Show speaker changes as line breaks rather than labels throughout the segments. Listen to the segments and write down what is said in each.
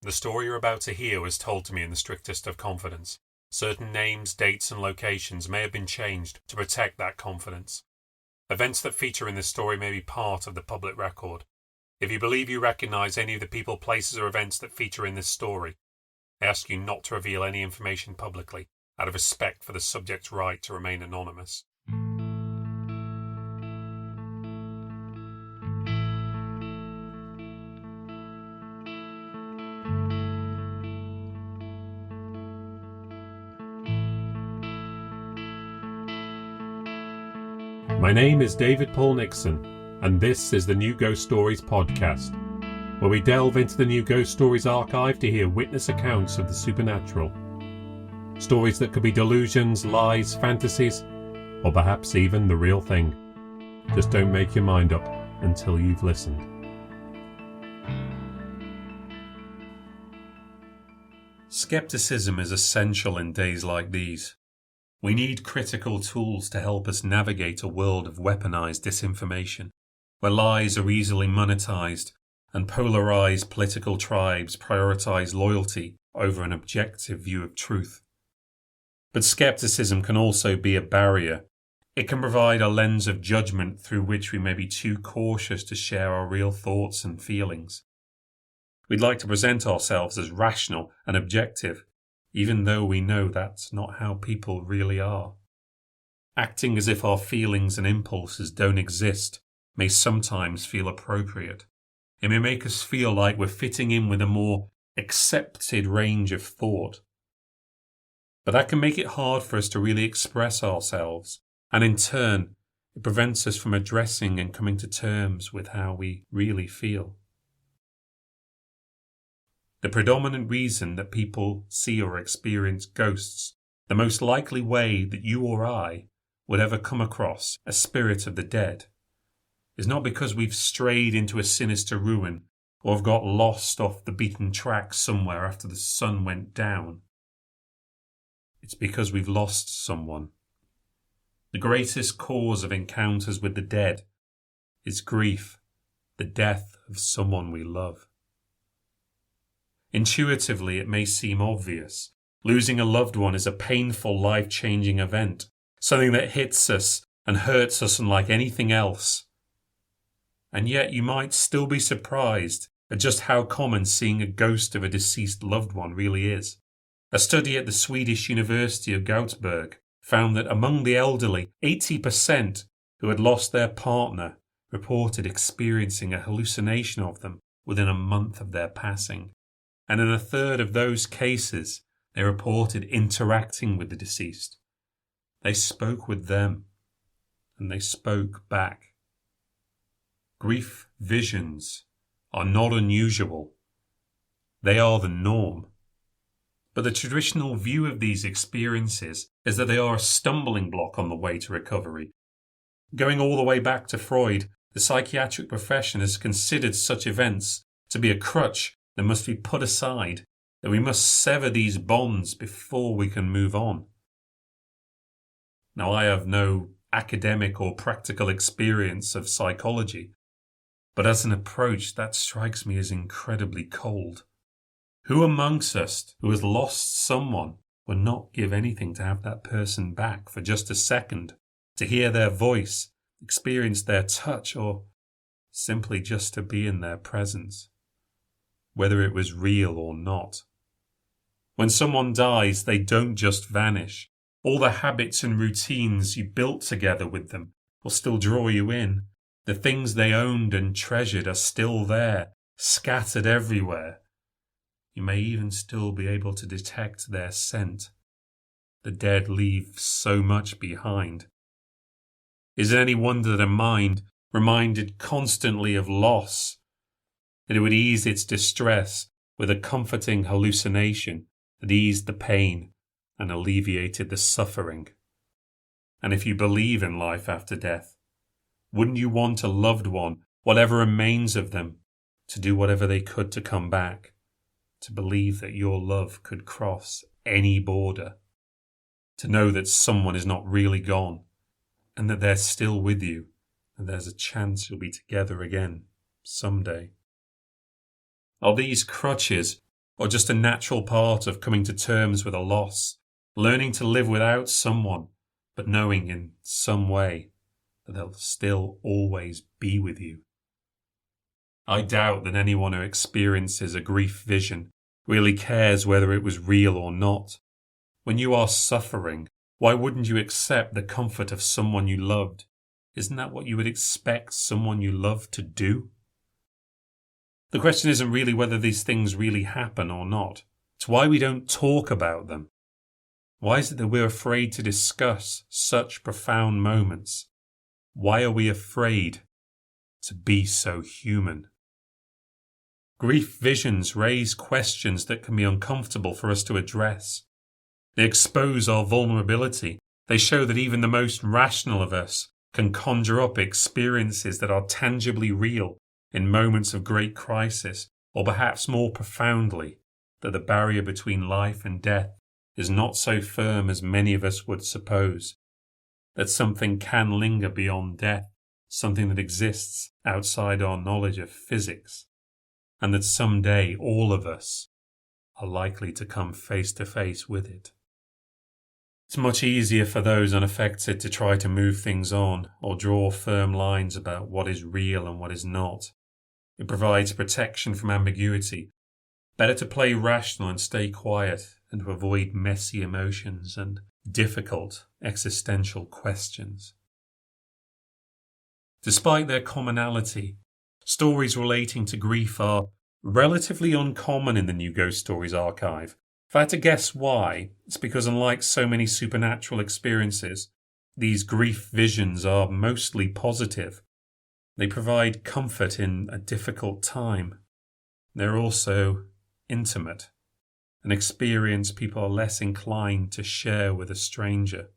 The story you're about to hear was told to me in the strictest of confidence. Certain names, dates, and locations may have been changed to protect that confidence. Events that feature in this story may be part of the public record. If you believe you recognize any of the people, places, or events that feature in this story, I ask you not to reveal any information publicly, out of respect for the subject's right to remain anonymous. My name is David Paul Nixon, and this is the New Ghost Stories podcast, where we delve into the New Ghost Stories archive to hear witness accounts of the supernatural. Stories that could be delusions, lies, fantasies, or perhaps even the real thing. Just don't make your mind up until you've listened. Skepticism is essential in days like these. We need critical tools to help us navigate a world of weaponized disinformation, where lies are easily monetized and polarized political tribes prioritize loyalty over an objective view of truth. But skepticism can also be a barrier. It can provide a lens of judgment through which we may be too cautious to share our real thoughts and feelings. We'd like to present ourselves as rational and objective, even though we know that's not how people really are. Acting as if our feelings and impulses don't exist may sometimes feel appropriate. It may make us feel like we're fitting in with a more accepted range of thought. But that can make it hard for us to really express ourselves, and in turn, it prevents us from addressing and coming to terms with how we really feel. The predominant reason that people see or experience ghosts, the most likely way that you or I would ever come across a spirit of the dead, is not because we've strayed into a sinister ruin or have got lost off the beaten track somewhere after the sun went down. It's because we've lost someone. The greatest cause of encounters with the dead is grief, the death of someone we love. Intuitively, it may seem obvious. Losing a loved one is a painful, life-changing event, something that hits us and hurts us unlike anything else. And yet you might still be surprised at just how common seeing a ghost of a deceased loved one really is. A study at the Swedish University of Göteborg found that among the elderly, 80% who had lost their partner reported experiencing a hallucination of them within a month of their passing. And in a third of those cases, they reported interacting with the deceased. They spoke with them, and they spoke back. Grief visions are not unusual. They are the norm. But the traditional view of these experiences is that they are a stumbling block on the way to recovery. Going all the way back to Freud, the psychiatric profession has considered such events to be a crutch that must be put aside, that we must sever these bonds before we can move on. Now, I have no academic or practical experience of psychology, but as an approach, that strikes me as incredibly cold. Who amongst us who has lost someone would not give anything to have that person back for just a second, to hear their voice, experience their touch, or simply just to be in their presence, whether it was real or not? When someone dies, they don't just vanish. All the habits and routines you built together with them will still draw you in. The things they owned and treasured are still there, scattered everywhere. You may even still be able to detect their scent. The dead leave so much behind. Is it any wonder that a mind reminded constantly of loss, that it would ease its distress with a comforting hallucination that eased the pain and alleviated the suffering? And if you believe in life after death, wouldn't you want a loved one, whatever remains of them, to do whatever they could to come back, to believe that your love could cross any border, to know that someone is not really gone and that they're still with you and there's a chance you'll be together again someday? Are these crutches or just a natural part of coming to terms with a loss, learning to live without someone, but knowing in some way that they'll still always be with you. I doubt that anyone who experiences a grief vision really cares whether it was real or not. When you are suffering, why wouldn't you accept the comfort of someone you loved? Isn't that what you would expect someone you love to do? The question isn't really whether these things really happen or not. It's why we don't talk about them. Why is it that we're afraid to discuss such profound moments? Why are we afraid to be so human? Grief visions raise questions that can be uncomfortable for us to address. They expose our vulnerability. They show that even the most rational of us can conjure up experiences that are tangibly real in moments of great crisis, or perhaps more profoundly, that the barrier between life and death is not so firm as many of us would suppose, that something can linger beyond death, something that exists outside our knowledge of physics, and that someday all of us are likely to come face to face with it. It's much easier for those unaffected to try to move things on or draw firm lines about what is real and what is not. It provides protection from ambiguity. Better to play rational and stay quiet and to avoid messy emotions and difficult existential questions. Despite their commonality, stories relating to grief are relatively uncommon in the New Ghost Stories archive. If I had to guess why, it's because unlike so many supernatural experiences, these grief visions are mostly positive. They provide comfort in a difficult time. They're also intimate, an experience people are less inclined to share with a stranger.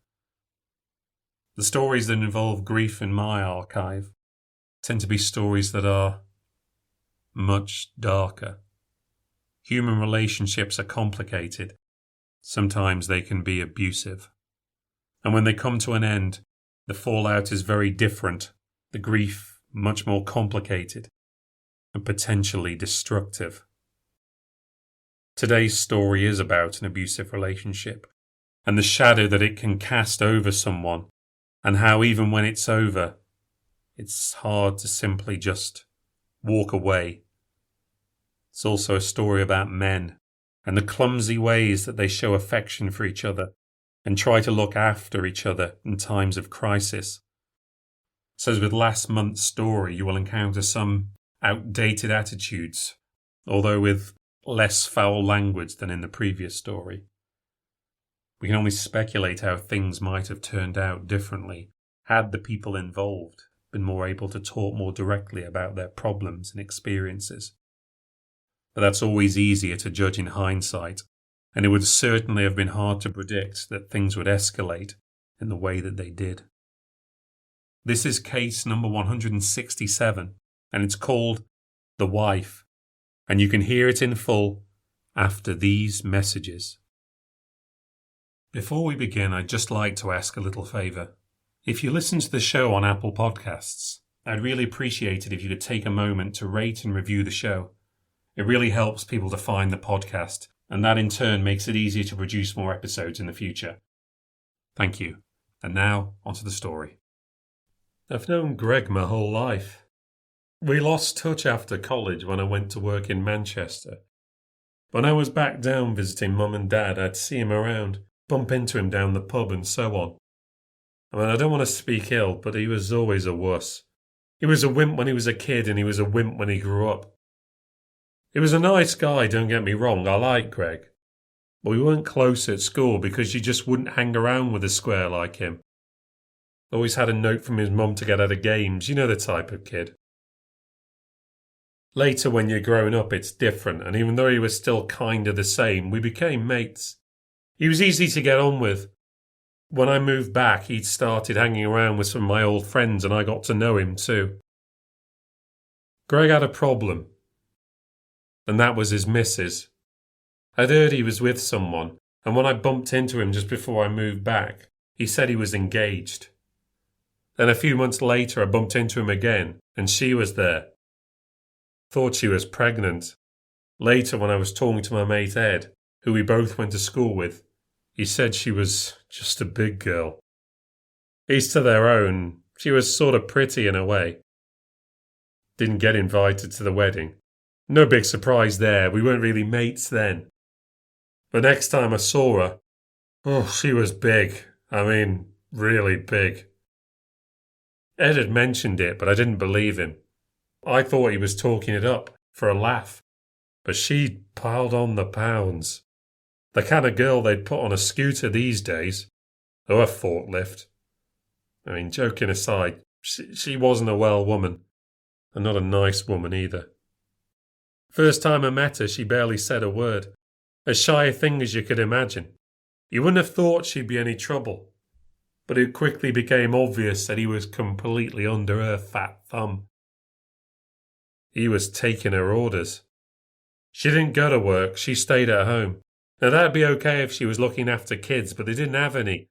The stories that involve grief in my archive tend to be stories that are much darker. Human relationships are complicated. Sometimes they can be abusive. And when they come to an end, the fallout is very different, the grief much more complicated and potentially destructive. Today's story is about an abusive relationship and the shadow that it can cast over someone, and how even when it's over, it's hard to simply just walk away. It's also a story about men and the clumsy ways that they show affection for each other and try to look after each other in times of crisis. So as with last month's story, you will encounter some outdated attitudes, although with less foul language than in the previous story. We can only speculate how things might have turned out differently had the people involved been more able to talk more directly about their problems and experiences. But that's always easier to judge in hindsight, and it would certainly have been hard to predict that things would escalate in the way that they did. This is case number 167, and it's called The Wife, and you can hear it in full after these messages. Before we begin, I'd just like to ask a little favour. If you listen to the show on Apple Podcasts, I'd really appreciate it if you could take a moment to rate and review the show. It really helps people to find the podcast, and that in turn makes it easier to produce more episodes in the future. Thank you. And now, onto the story. I've known Greg my whole life. We lost touch after college when I went to work in Manchester. When I was back down visiting Mum and Dad, I'd see him around, bump into him down the pub and so on. I don't want to speak ill, but he was always a wuss. He was a wimp when he was a kid, and he was a wimp when he grew up. He was a nice guy, don't get me wrong, I like Greg. But we weren't close at school because you just wouldn't hang around with a square like him. Always had a note from his mum to get out of games, you know the type of kid. Later when you're grown up it's different, and even though he was still kinda the same, we became mates. He was easy to get on with. When I moved back, he'd started hanging around with some of my old friends and I got to know him too. Greg had a problem, and that was his missus. I'd heard he was with someone, and when I bumped into him just before I moved back, he said he was engaged. Then a few months later I bumped into him again, and she was there. Thought she was pregnant. Later, when I was talking to my mate Ed, who we both went to school with, he said she was just a big girl. Each to their own, she was sort of pretty in a way. Didn't get invited to the wedding. No big surprise there, we weren't really mates then. But next time I saw her, oh, she was big. I mean, really big. Ed had mentioned it, but I didn't believe him. I thought he was talking it up for a laugh. But she'd piled on the pounds. The kind of girl they'd put on a scooter these days, or a forklift. I mean, joking aside, she wasn't a well woman, and not a nice woman either. First time I met her, she barely said a word. As shy a thing as you could imagine. You wouldn't have thought she'd be any trouble. But it quickly became obvious that he was completely under her fat thumb. He was taking her orders. She didn't go to work, she stayed at home. Now that'd be okay if she was looking after kids, but they didn't have any.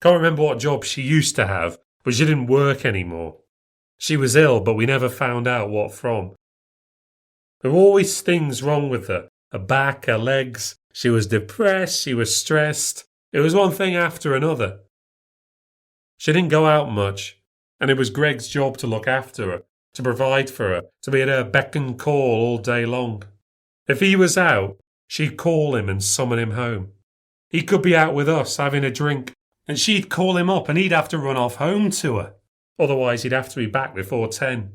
Can't remember what job she used to have, but she didn't work anymore. She was ill, but we never found out what from. There were always things wrong with her. Her back, her legs. She was depressed, she was stressed. It was one thing after another. She didn't go out much, and it was Greg's job to look after her, to provide for her, to be at her beck and call all day long. If he was out, she'd call him and summon him home. He could be out with us having a drink, and she'd call him up and he'd have to run off home to her. Otherwise he'd have to be back before 10.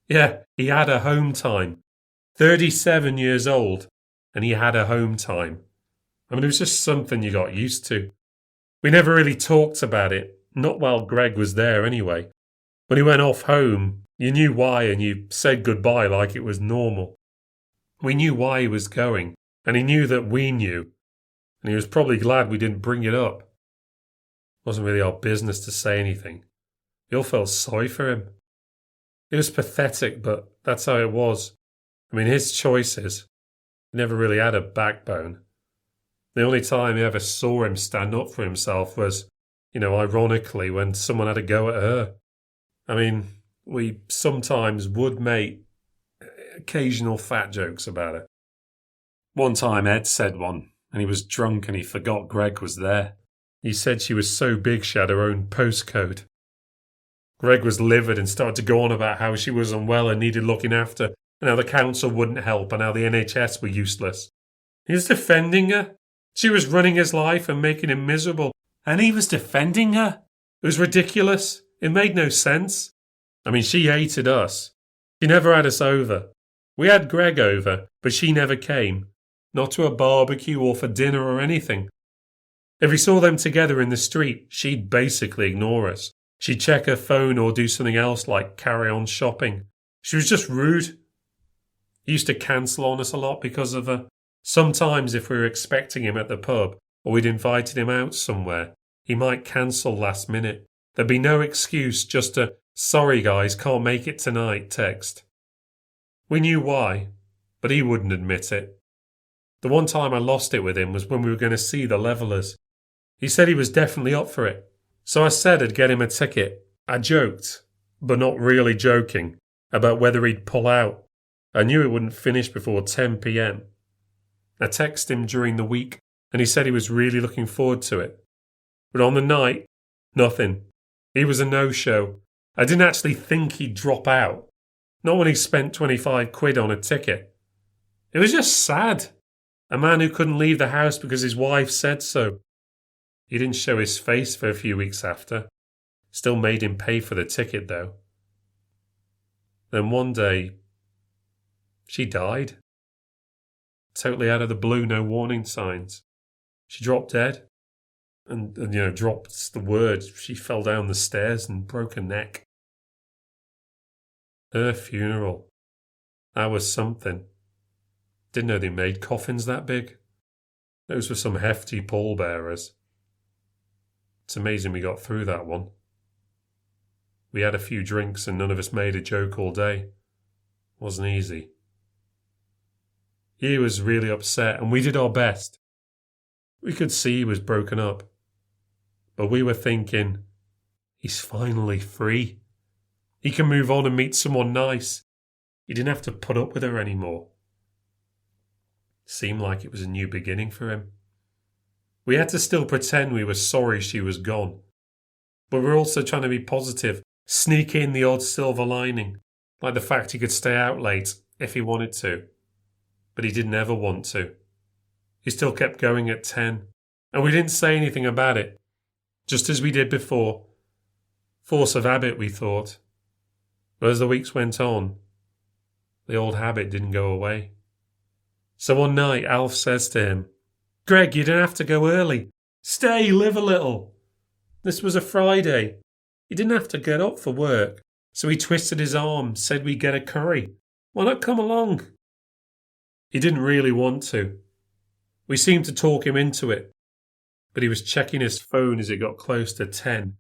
Yeah, he had a home time. 37 years old, and he had a home time. I mean, it was just something you got used to. We never really talked about it, not while Greg was there anyway. When he went off home, you knew why and you said goodbye like it was normal. We knew why he was going, and he knew that we knew, and he was probably glad we didn't bring it up. It wasn't really our business to say anything. We all felt sorry for him. It was pathetic, but that's how it was. I mean, his choices. He never really had a backbone. The only time he ever saw him stand up for himself was, ironically, when someone had a go at her. I mean, we sometimes would make occasional fat jokes about it. One time Ed said one, and he was drunk and he forgot Greg was there. He said she was so big she had her own postcode. Greg was livid and started to go on about how she was unwell and needed looking after, and how the council wouldn't help and how the NHS were useless. He was defending her. She was running his life and making him miserable, and he was defending her. It was ridiculous. It made no sense. I mean, she hated us. She never had us over. We had Greg over, but she never came. Not to a barbecue or for dinner or anything. If we saw them together in the street, she'd basically ignore us. She'd check her phone or do something else like carry on shopping. She was just rude. He used to cancel on us a lot because of her. Sometimes if we were expecting him at the pub or we'd invited him out somewhere, he might cancel last minute. There'd be no excuse, just a "sorry guys, can't make it tonight" text. We knew why, but he wouldn't admit it. The one time I lost it with him was when we were going to see the Levellers. He said he was definitely up for it. So I said I'd get him a ticket. I joked, but not really joking, about whether he'd pull out. I knew it wouldn't finish before 10 p.m. I texted him during the week, and he said he was really looking forward to it. But on the night, nothing. He was a no-show. I didn't actually think he'd drop out. Not when he spent 25 quid on a ticket. It was just sad. A man who couldn't leave the house because his wife said so. He didn't show his face for a few weeks after. Still made him pay for the ticket, though. Then one day, she died. Totally out of the blue, no warning signs. She dropped dead. And dropped the word. She fell down the stairs and broke her neck. Her funeral. That was something. Didn't know they made coffins that big. Those were some hefty pallbearers. It's amazing we got through that one. We had a few drinks and none of us made a joke all day. Wasn't easy. He was really upset and we did our best. We could see he was broken up. But we were thinking, he's finally free. He can move on and meet someone nice. He didn't have to put up with her anymore. Seemed like it was a new beginning for him. We had to still pretend we were sorry she was gone, but we were also trying to be positive, sneak in the odd silver lining, like the fact he could stay out late if he wanted to. But he didn't ever want to. He still kept going at 10, and we didn't say anything about it, just as we did before. Force of habit, we thought. But as the weeks went on, the old habit didn't go away. So one night, Alf says to him, "Greg, you don't have to go early. Stay, live a little." This was a Friday. He didn't have to get up for work, so he twisted his arm, said we'd get a curry. Why not come along? He didn't really want to. We seemed to talk him into it, but he was checking his phone as it got close to 10.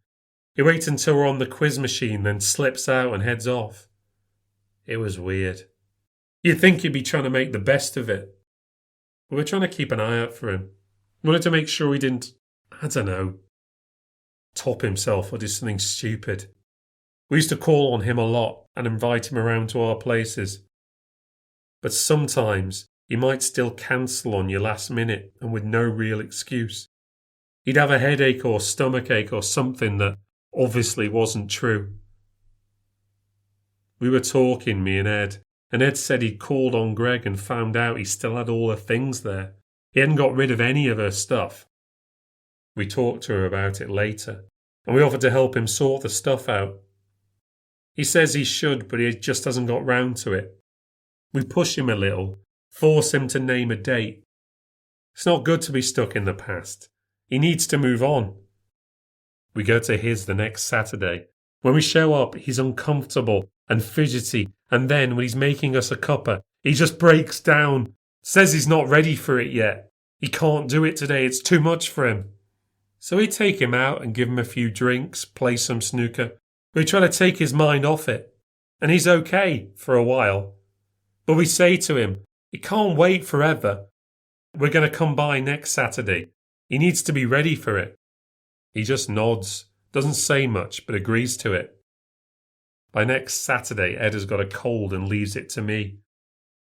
He waits until we're on the quiz machine, then slips out and heads off. It was weird. You'd think he'd be trying to make the best of it. We were trying to keep an eye out for him. We wanted to make sure he didn't, top himself or do something stupid. We used to call on him a lot and invite him around to our places. But sometimes he might still cancel on you last minute and with no real excuse. He'd have a headache or stomachache or something that obviously wasn't true. We were talking, me and Ed said he'd called on Greg and found out he still had all her things there. He hadn't got rid of any of her stuff. We talked to her about it later, and we offered to help him sort the stuff out. He says he should, but he just hasn't got round to it. We push him a little, force him to name a date. It's not good to be stuck in the past. He needs to move on. We go to his the next Saturday. When we show up, he's uncomfortable and fidgety, and then when he's making us a cuppa, he just breaks down, says he's not ready for it yet. He can't do it today, it's too much for him. So we take him out and give him a few drinks, play some snooker. We try to take his mind off it, and he's okay for a while. But we say to him, he can't wait forever. We're going to come by next Saturday. He needs to be ready for it. He just nods, doesn't say much, but agrees to it. By next Saturday, Ed has got a cold and leaves it to me.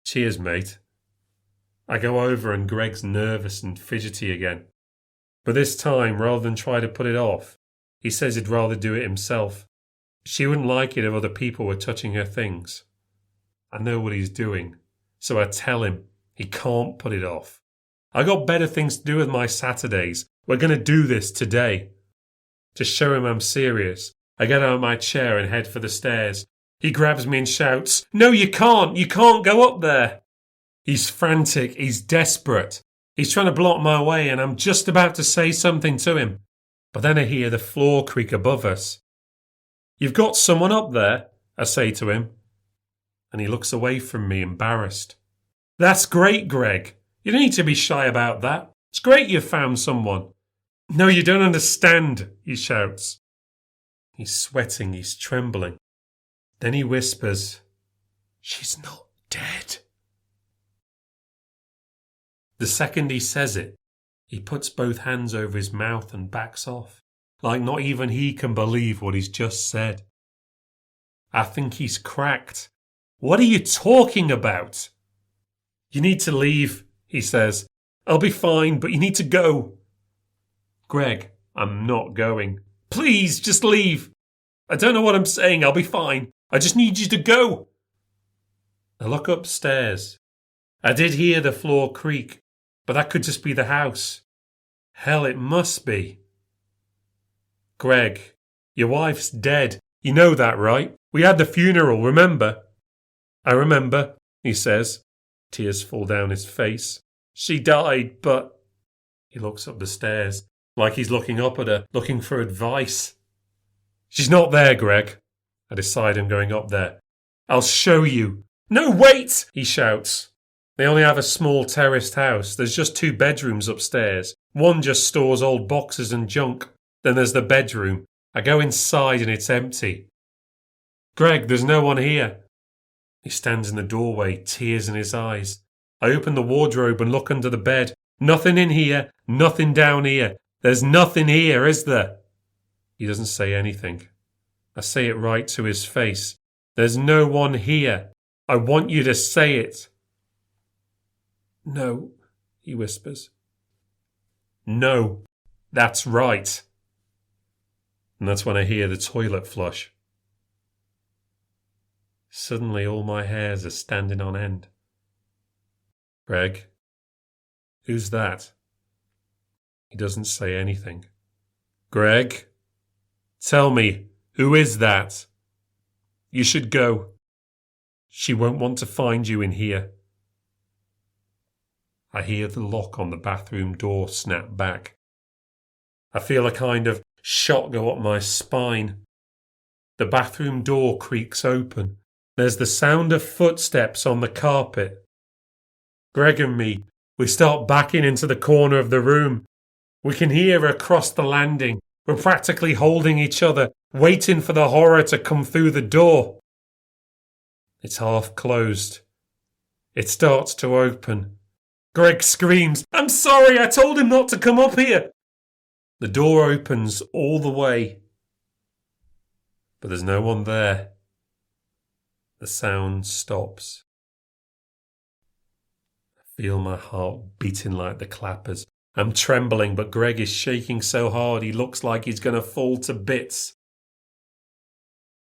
Cheers, mate. I go over and Greg's nervous and fidgety again. But this time, rather than try to put it off, he says he'd rather do it himself. She wouldn't like it if other people were touching her things. I know what he's doing, so I tell him he can't put it off. I got better things to do with my Saturdays. We're going to do this today. To show him I'm serious, I get out of my chair and head for the stairs. He grabs me and shouts, "No, you can't! You can't go up there!" He's frantic. He's desperate. He's trying to block my way, and I'm just about to say something to him. But then I hear the floor creak above us. "You've got someone up there," I say to him. And he looks away from me, embarrassed. "That's great, Greg. You don't need to be shy about that. It's great you've found someone." "No, you don't understand," he shouts. He's sweating, he's trembling. Then he whispers, "She's not dead." The second he says it, he puts both hands over his mouth and backs off, like not even he can believe what he's just said. I think he's cracked. "What are you talking about?" "You need to leave," he says. "I'll be fine, but you need to go." "Greg, I'm not going." "Please, just leave." "I don't know what I'm saying. I'll be fine. I just need you to go." I look upstairs. I did hear the floor creak, but that could just be the house. Hell, it must be. "Greg, your wife's dead. You know that, right? We had the funeral, remember?" "I remember," he says. Tears fall down his face. "She died, but..." He looks up the stairs, like he's looking up at her, looking for advice. "She's not there, Greg." I decide I'm going up there. "I'll show you." "No, wait!" he shouts. They only have a small terraced house. There's just 2 bedrooms upstairs. One just stores old boxes and junk. Then there's the bedroom. I go inside and it's empty. "Greg, there's no one here." He stands in the doorway, tears in his eyes. I open the wardrobe and look under the bed. Nothing in here, nothing down here. There's nothing here, is there? He doesn't say anything. I say it right to his face. "There's no one here. I want you to say it." No, he whispers. No, that's right. And that's when I hear the toilet flush. Suddenly all my hairs are standing on end. Greg, who's that? He doesn't say anything. Greg, tell me, who is that? You should go. She won't want to find you in here. I hear the lock on the bathroom door snap back. I feel a kind of shock go up my spine. The bathroom door creaks open. There's the sound of footsteps on the carpet. Greg and me, we start backing into the corner of the room. We can hear her across the landing. We're practically holding each other, waiting for the horror to come through the door. It's half closed. It starts to open. Greg screams, "I'm sorry, I told him not to come up here." The door opens all the way. But there's no one there. The sound stops. I feel my heart beating like the clappers. I'm trembling, but Greg is shaking so hard he looks like he's going to fall to bits.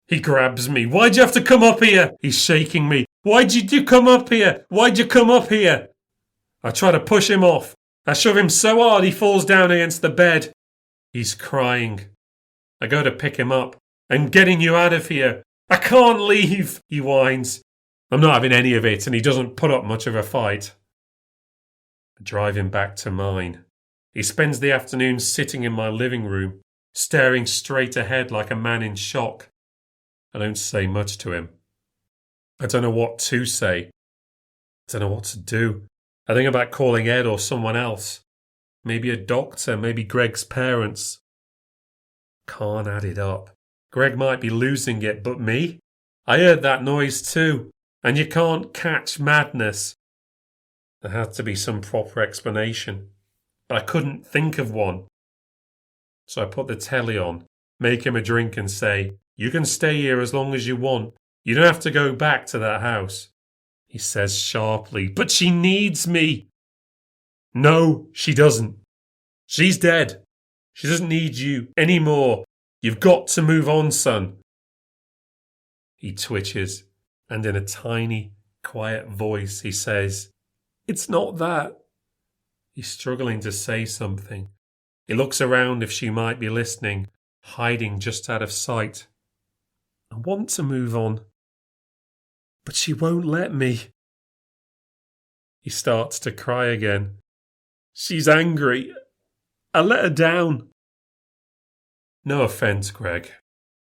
He grabs me. "Why'd you have to come up here?" He's shaking me. "Why'd you come up here? Why'd you come up here?" I try to push him off. I shove him so hard he falls down against the bed. He's crying. I go to pick him up. "I'm getting you out of here. I can't leave," he whines. I'm not having any of it, and he doesn't put up much of a fight. I drive him back to mine. He spends the afternoon sitting in my living room, staring straight ahead like a man in shock. I don't say much to him. I don't know what to say. I don't know what to do. I think about calling Ed or someone else. Maybe a doctor, maybe Greg's parents. Can't add it up. Greg might be losing it, but me? I heard that noise too, and you can't catch madness. There had to be some proper explanation, but I couldn't think of one. So I put the telly on, make him a drink and say, "You can stay here as long as you want. You don't have to go back to that house." He says sharply, "But she needs me." "No, she doesn't. She's dead. She doesn't need you anymore. You've got to move on, son." He twitches, and in a tiny, quiet voice he says, "It's not that." He's struggling to say something. He looks around if she might be listening, hiding just out of sight. "I want to move on, but she won't let me." He starts to cry again. "She's angry. I let her down." No offence, Greg,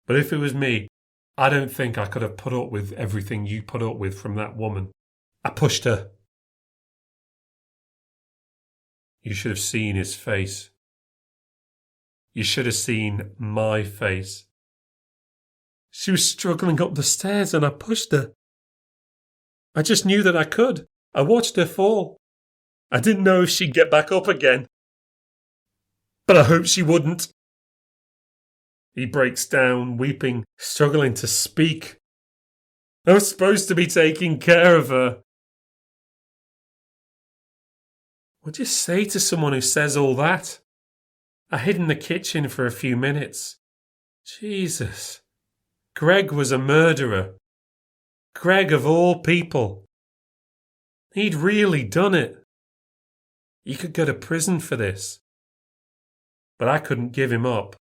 but if it was me, I don't think I could have put up with everything you put up with from that woman. I pushed her. You should have seen his face. You should have seen my face. She was struggling up the stairs and I pushed her. I just knew that I could. I watched her fall. I didn't know if she'd get back up again. But I hoped she wouldn't. He breaks down, weeping, struggling to speak. I was supposed to be taking care of her. What do you say to someone who says all that? I hid in the kitchen for a few minutes. Jesus. Greg was a murderer. Greg of all people. He'd really done it. He could go to prison for this. But I couldn't give him up.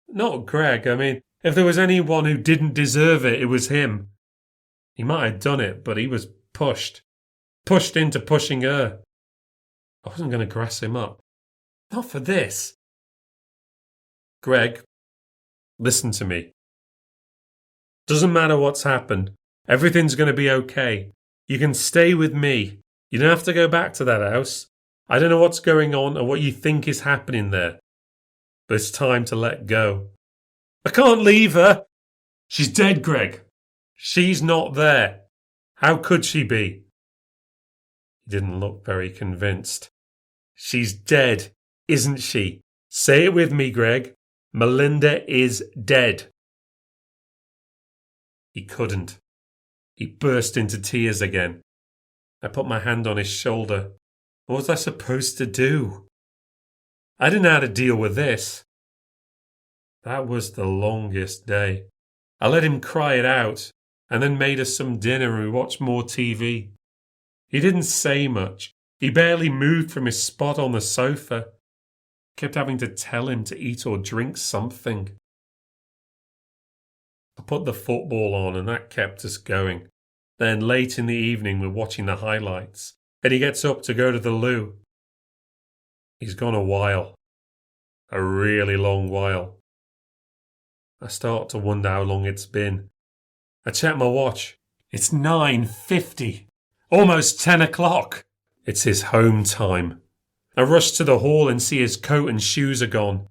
Not Greg. I mean, if there was anyone who didn't deserve it, it was him. He might have done it, but he was pushed. Pushed into pushing her. I wasn't going to grass him up. Not for this. Greg, listen to me. Doesn't matter what's happened. Everything's going to be okay. You can stay with me. You don't have to go back to that house. I don't know what's going on or what you think is happening there. But it's time to let go. I can't leave her. She's dead, Greg. She's not there. How could she be? He didn't look very convinced. She's dead, isn't she? Say it with me, Greg. Melinda is dead. He couldn't. He burst into tears again. I put my hand on his shoulder. What was I supposed to do? I didn't know how to deal with this. That was the longest day. I let him cry it out, and then made us some dinner and we watched more TV. He didn't say much. He barely moved from his spot on the sofa. Kept having to tell him to eat or drink something. I put the football on and that kept us going. Then late in the evening we're watching the highlights and he gets up to go to the loo. He's gone a while. A really long while. I start to wonder how long it's been. I check my watch. It's 9:50. Almost 10 o'clock. It's his home time. I rush to the hall and see his coat and shoes are gone.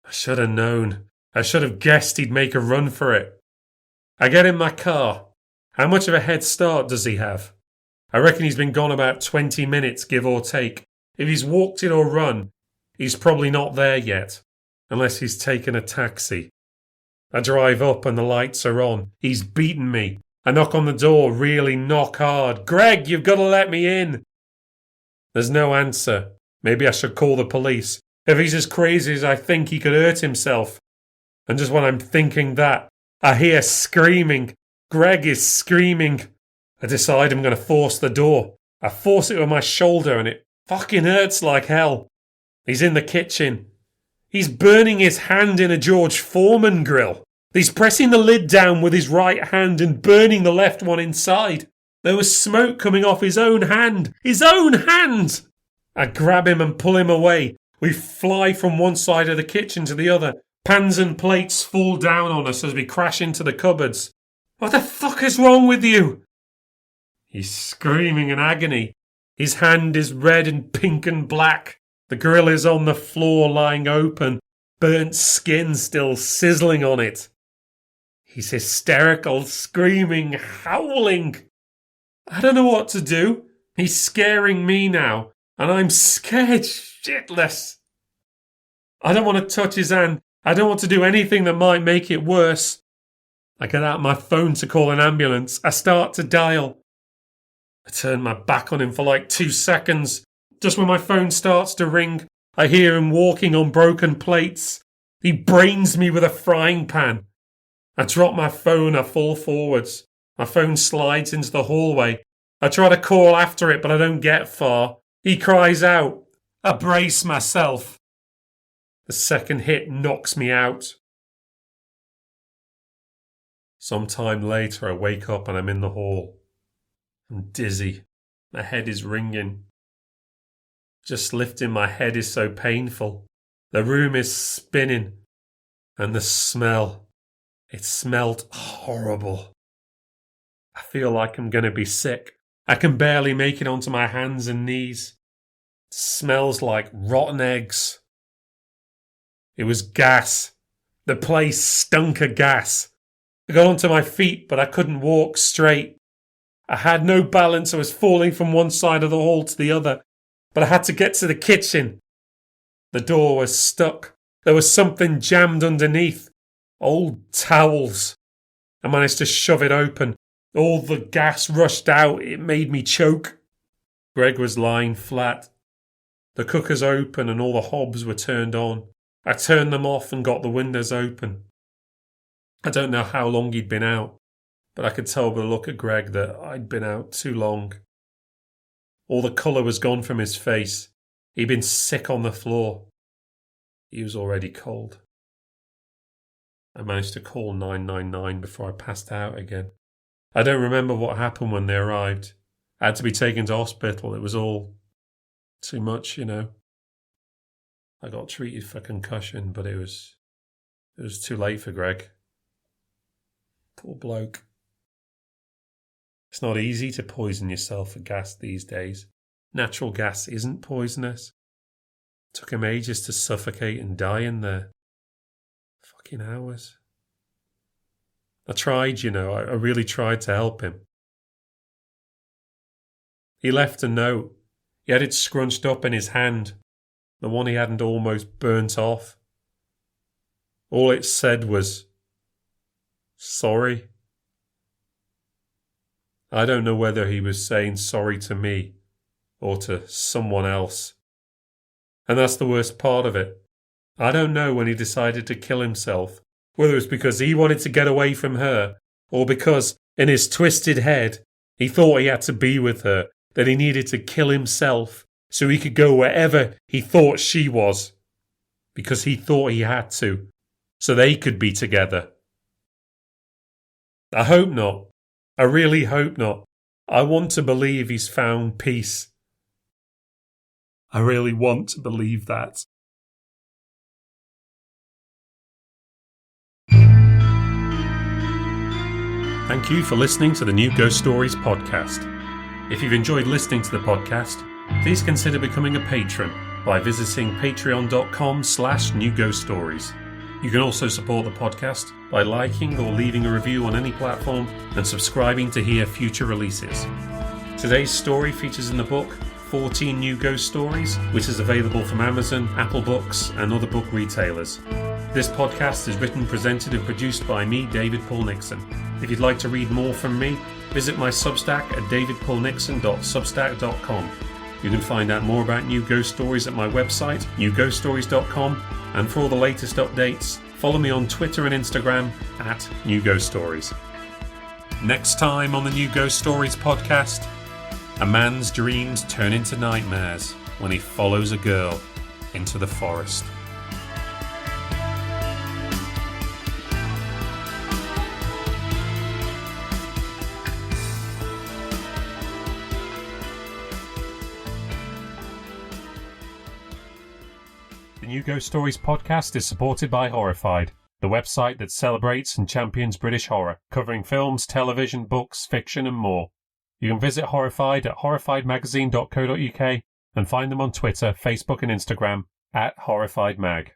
I should have known. I should have guessed he'd make a run for it. I get in my car. How much of a head start does he have? I reckon he's been gone about 20 minutes, give or take. If he's walked in or run, he's probably not there yet, unless he's taken a taxi. I drive up and the lights are on. He's beaten me. I knock on the door, really knock hard. Greg, you've got to let me in. There's no answer. Maybe I should call the police. If he's as crazy as I think, he could hurt himself. And just when I'm thinking that, I hear screaming. Greg is screaming. I decide I'm going to force the door. I force it with my shoulder and it fucking hurts like hell. He's in the kitchen. He's burning his hand in a George Foreman grill. He's pressing the lid down with his right hand and burning the left one inside. There was smoke coming off his own hand. His own hand! I grab him and pull him away. We fly from one side of the kitchen to the other. Pans and plates fall down on us as we crash into the cupboards. What the fuck is wrong with you? He's screaming in agony. His hand is red and pink and black. The grill is on the floor lying open, burnt skin still sizzling on it. He's hysterical, screaming, howling. I don't know what to do. He's scaring me now, and I'm scared shitless. I don't want to touch his hand. I don't want to do anything that might make it worse. I get out my phone to call an ambulance. I start to dial. I turn my back on him for like 2 seconds. Just when my phone starts to ring, I hear him walking on broken plates. He brains me with a frying pan. I drop my phone, I fall forwards. My phone slides into the hallway. I try to call after it, but I don't get far. He cries out. I brace myself. The second hit knocks me out. Sometime later, I wake up and I'm in the hall. I'm dizzy. My head is ringing. Just lifting my head is so painful. The room is spinning. And the smell. It smelled horrible. I feel like I'm going to be sick. I can barely make it onto my hands and knees. It smells like rotten eggs. It was gas. The place stunk of gas. I got onto my feet, but I couldn't walk straight. I had no balance. I was falling from one side of the hall to the other, but I had to get to the kitchen. The door was stuck. There was something jammed underneath. Old towels. I managed to shove it open. All the gas rushed out. It made me choke. Greg was lying flat. The cooker's open and all the hobs were turned on. I turned them off and got the windows open. I don't know how long he'd been out, but I could tell by the look at Greg that I'd been out too long. All the colour was gone from his face. He'd been sick on the floor. He was already cold. I managed to call 999 before I passed out again. I don't remember what happened when they arrived. I had to be taken to hospital. It was all too much, you know. I got treated for concussion, but it was too late for Greg. Poor bloke. It's not easy to poison yourself with gas these days. Natural gas isn't poisonous. It took him ages to suffocate and die in there. Fucking hours. I tried, you know, I really tried to help him. He left a note. He had it scrunched up in his hand, the one he hadn't almost burnt off. All it said was, sorry. I don't know whether he was saying sorry to me or to someone else. And that's the worst part of it. I don't know when he decided to kill himself, whether it's because he wanted to get away from her, or because, in his twisted head, he thought he had to be with her, that he needed to kill himself so he could go wherever he thought she was. Because he thought he had to, so they could be together. I hope not. I really hope not. I want to believe he's found peace. I really want to believe that. Thank you for listening to the New Ghost Stories podcast. If you've enjoyed listening to the podcast, please consider becoming a patron by visiting patreon.com/newghoststories. You can also support the podcast by liking or leaving a review on any platform and subscribing to hear future releases. Today's story features in the book 14 New Ghost Stories, which is available from Amazon, Apple Books, and other book retailers. This podcast is written, presented, and produced by me, David Paul Nixon. If you'd like to read more from me, visit my Substack at davidpaulnixon.substack.com. You can find out more about New Ghost Stories at my website, newghoststories.com, and for all the latest updates, follow me on Twitter and Instagram at New Ghost Stories. Next time on the New Ghost Stories podcast, a man's dreams turn into nightmares when he follows a girl into the forest. The New Ghost Stories podcast is supported by Horrified, the website that celebrates and champions British horror, covering films, television, books, fiction and more. You can visit Horrified at horrifiedmagazine.co.uk and find them on Twitter, Facebook and Instagram at HorrifiedMag.